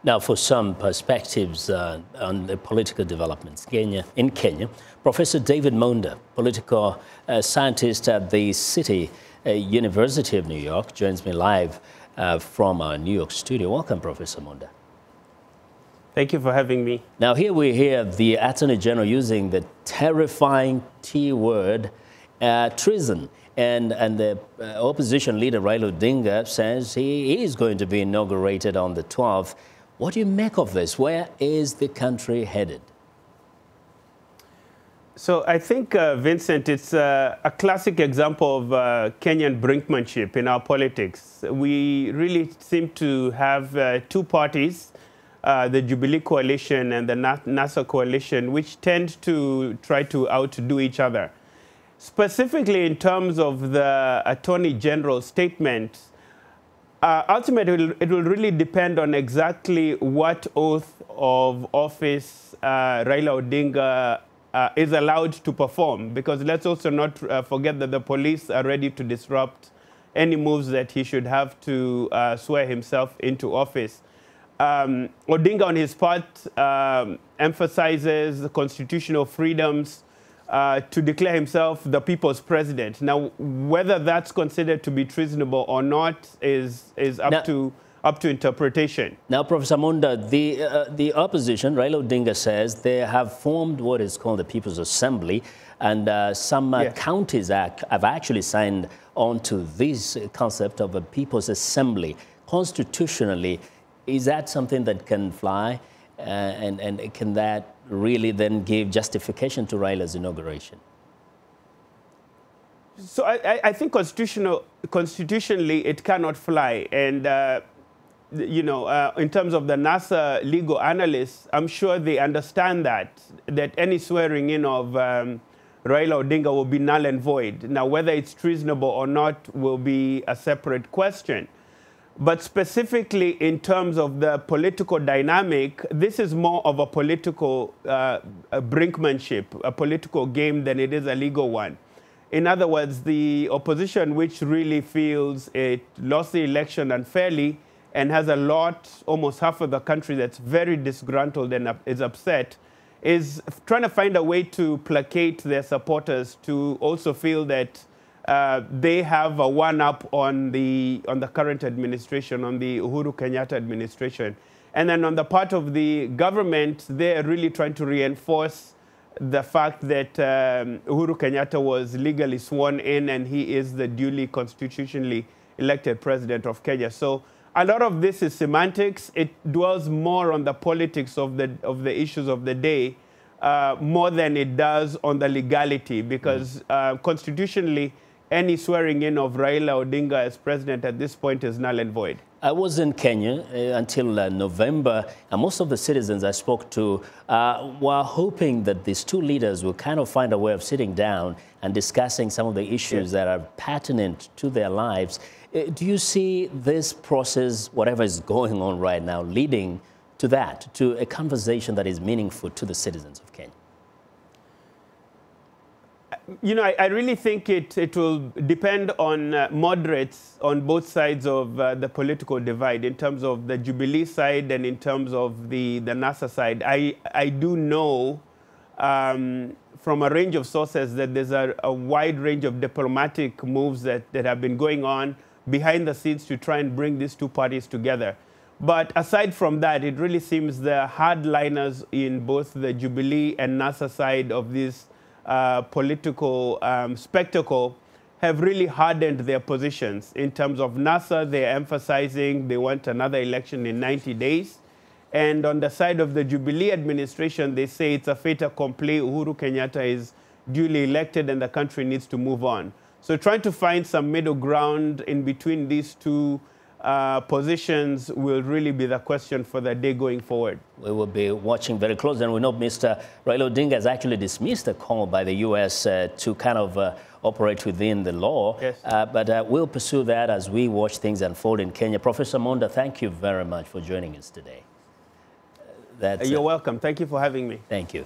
Now, for some perspectives on the political developments in Kenya, Professor David Monda, political scientist at the City University of New York, joins me live from our New York studio. Welcome, Professor Monda. Thank you for having me. Now, here we hear the Attorney General using the terrifying T word, treason. And the opposition leader, Ralia Odinga, says he is going to be inaugurated on the 12th. What do you make of this? Where is the country headed? So I think, Vincent, it's a classic example of Kenyan brinkmanship in our politics. We really seem to have two parties, the Jubilee coalition and the NASA coalition, which tend to try to outdo each other. Specifically in terms of the Attorney General's statement, ultimately it will really depend on exactly what oath of office Ralia Odinga is allowed to perform, because let's also not forget that the police are ready to disrupt any moves that he should have to swear himself into office. Odinga, on his part, emphasizes the constitutional freedoms to declare himself the people's president. Now, whether that's considered to be treasonable or not is up to interpretation. Now, Professor Monda, the opposition, Ralia Odinga, says they have formed what is called the People's Assembly, and some counties have actually signed on to this concept of a People's Assembly. Constitutionally, is that something that can fly? And can that really then give justification to Raila's inauguration? So I think constitutionally it cannot fly. And, you know, in terms of the NASA legal analysts, I'm sure they understand that any swearing in of Ralia Odinga will be null and void. Now, whether it's treasonable or not will be a separate question. But specifically in terms of the political dynamic, this is more of a political brinkmanship, a political game, than it is a legal one. In other words, the opposition, which really feels it lost the election unfairly and has a lot, almost half of the country that's very disgruntled and is upset, is trying to find a way to placate their supporters to also feel that they have a one-up on the current administration, on the Uhuru Kenyatta administration. And then on the part of the government, they're really trying to reinforce the fact that Uhuru Kenyatta was legally sworn in and he is the duly constitutionally elected president of Kenya. So a lot of this is semantics. It dwells more on the politics of the issues of the day more than it does on the legality, because constitutionally, any swearing in of Ralia Odinga as president at this point is null and void. I was in Kenya until November, and most of the citizens I spoke to were hoping that these two leaders will kind of find a way of sitting down and discussing some of the issues that are pertinent to their lives. Do you see this process, whatever is going on right now, leading to that, to a conversation that is meaningful to the citizens of Kenya? You know, I really think it will depend on moderates on both sides of the political divide, in terms of the Jubilee side and in terms of the NASA side. I do know from a range of sources that there's a wide range of diplomatic moves that have been going on behind the scenes to try and bring these two parties together. But aside from that, it really seems the hardliners in both the Jubilee and NASA side of this political spectacle have really hardened their positions. In terms of NASA, they're emphasizing they want another election in 90 days. And on the side of the Jubilee administration, they say it's a fait accompli. Uhuru Kenyatta is duly elected and the country needs to move on. So trying to find some middle ground in between these two positions will really be the question for the day going forward. We will be watching very closely, and we know Mr. Ralia Odinga has actually dismissed a call by the U.S. To kind of operate within the law. Yes. But we'll pursue that as we watch things unfold in Kenya. Professor Monda, thank you very much for joining us today. You're welcome. Thank you for having me. Thank you.